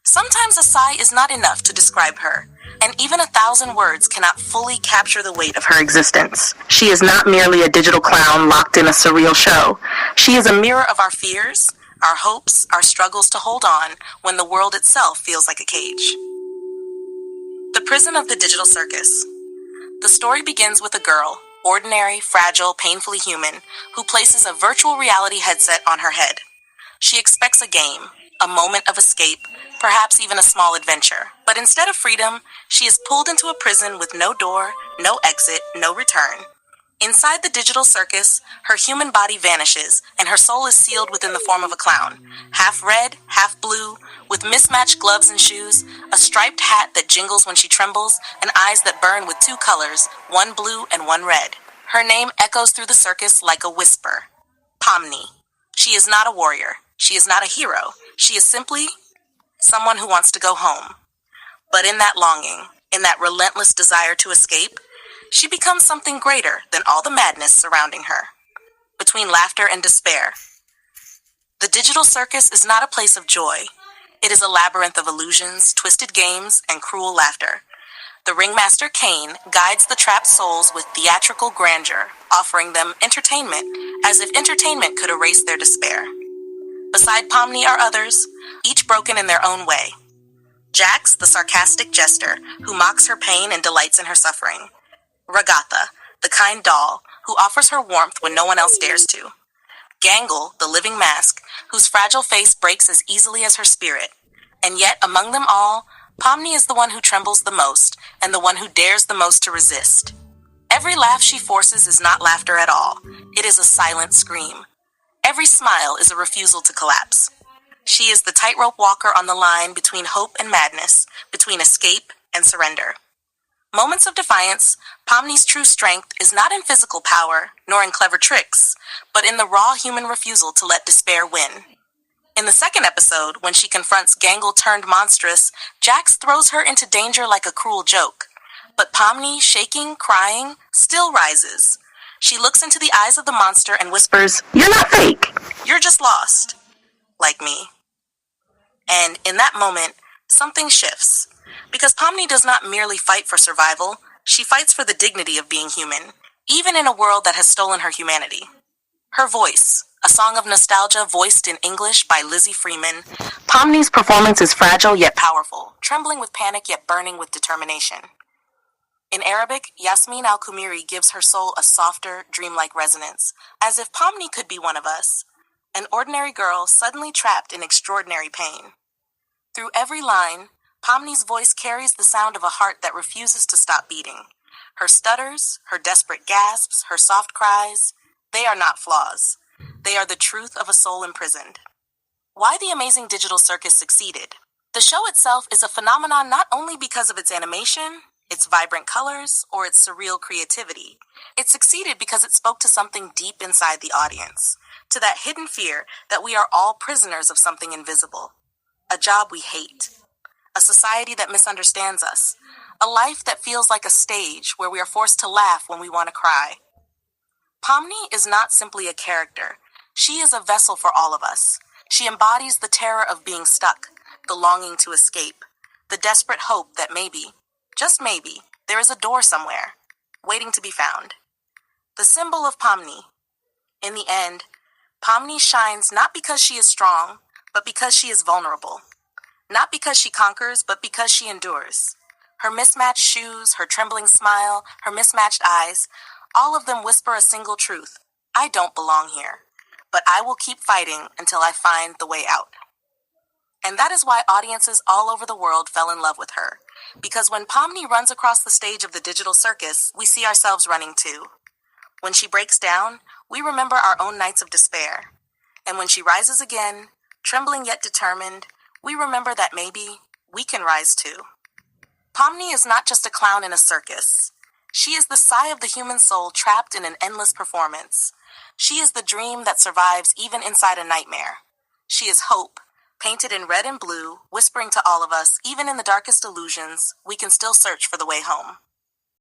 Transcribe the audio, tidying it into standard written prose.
Sometimes a sigh is not enough to describe her, and even 1,000 words cannot fully capture the weight of her existence. She is not merely a digital clown locked in a surreal show. She is a mirror of our fears, our hopes, our struggles to hold on when the world itself feels like a cage. The Prison of the Digital Circus. The story begins with a girl, ordinary, fragile, painfully human, who places a virtual reality headset on her head. She expects a game, a moment of escape, perhaps even a small adventure. But instead of freedom, she is pulled into a prison with no door, no exit, no return. Inside the digital circus, her human body vanishes, and her soul is sealed within the form of a clown, half red, half blue, with mismatched gloves and shoes, a striped hat that jingles when she trembles, and eyes that burn with two colors, one blue and one red. Her name echoes through the circus like a whisper. Pomni. She is not a warrior. She is not a hero. She is simply someone who wants to go home. But in that longing, in that relentless desire to escape, she becomes something greater than all the madness surrounding her. Between laughter and despair. The digital circus is not a place of joy. It is a labyrinth of illusions, twisted games, and cruel laughter. The ringmaster Caine guides the trapped souls with theatrical grandeur, offering them entertainment, as if entertainment could erase their despair. Beside Pomni are others, each broken in their own way. Jax, the sarcastic jester, who mocks her pain and delights in her suffering. Ragatha, the kind doll, who offers her warmth when no one else dares to. Gangle, the living mask, whose fragile face breaks as easily as her spirit. And yet, among them all, Pomni is the one who trembles the most, and the one who dares the most to resist. Every laugh she forces is not laughter at all. It is a silent scream. Every smile is a refusal to collapse. She is the tightrope walker on the line between hope and madness, between escape and surrender. Moments of defiance, Pomni's true strength is not in physical power, nor in clever tricks, but in the raw human refusal to let despair win. In the second episode, when she confronts Gangle turned monstrous, Jax throws her into danger like a cruel joke. But Pomni, shaking, crying, still rises. She looks into the eyes of the monster and whispers, "You're not fake. You're just lost. Like me." And in that moment, something shifts. Because Pomni does not merely fight for survival, she fights for the dignity of being human, even in a world that has stolen her humanity. Her voice, a song of nostalgia voiced in English by Lizzie Freeman, Pomni's performance is fragile yet powerful, trembling with panic yet burning with determination. In Arabic, Yasmin al-Kumiri gives her soul a softer, dreamlike resonance, as if Pomni could be one of us, an ordinary girl suddenly trapped in extraordinary pain. Through every line, Pomni's voice carries the sound of a heart that refuses to stop beating. Her stutters, her desperate gasps, her soft cries, they are not flaws. They are the truth of a soul imprisoned. Why the Amazing Digital Circus succeeded? The show itself is a phenomenon not only because of its animation, its vibrant colors, or its surreal creativity. It succeeded because it spoke to something deep inside the audience, to that hidden fear that we are all prisoners of something invisible. A job we hate. A society that misunderstands us. A life that feels like a stage where we are forced to laugh when we want to cry. Pomni is not simply a character. She is a vessel for all of us. She embodies the terror of being stuck, the longing to escape, the desperate hope that maybe, just maybe, there is a door somewhere, waiting to be found. The symbol of Pomni. In the end, Pomni shines not because she is strong, but because she is vulnerable. Not because she conquers, but because she endures. Her mismatched shoes, her trembling smile, her mismatched eyes, all of them whisper a single truth. I don't belong here, but I will keep fighting until I find the way out. And that is why audiences all over the world fell in love with her. Because when Pomni runs across the stage of the digital circus, we see ourselves running too. When she breaks down, we remember our own nights of despair. And when she rises again, trembling yet determined, we remember that maybe we can rise too. Pomni is not just a clown in a circus. She is the sigh of the human soul trapped in an endless performance. She is the dream that survives even inside a nightmare. She is hope, painted in red and blue, whispering to all of us, even in the darkest illusions, we can still search for the way home.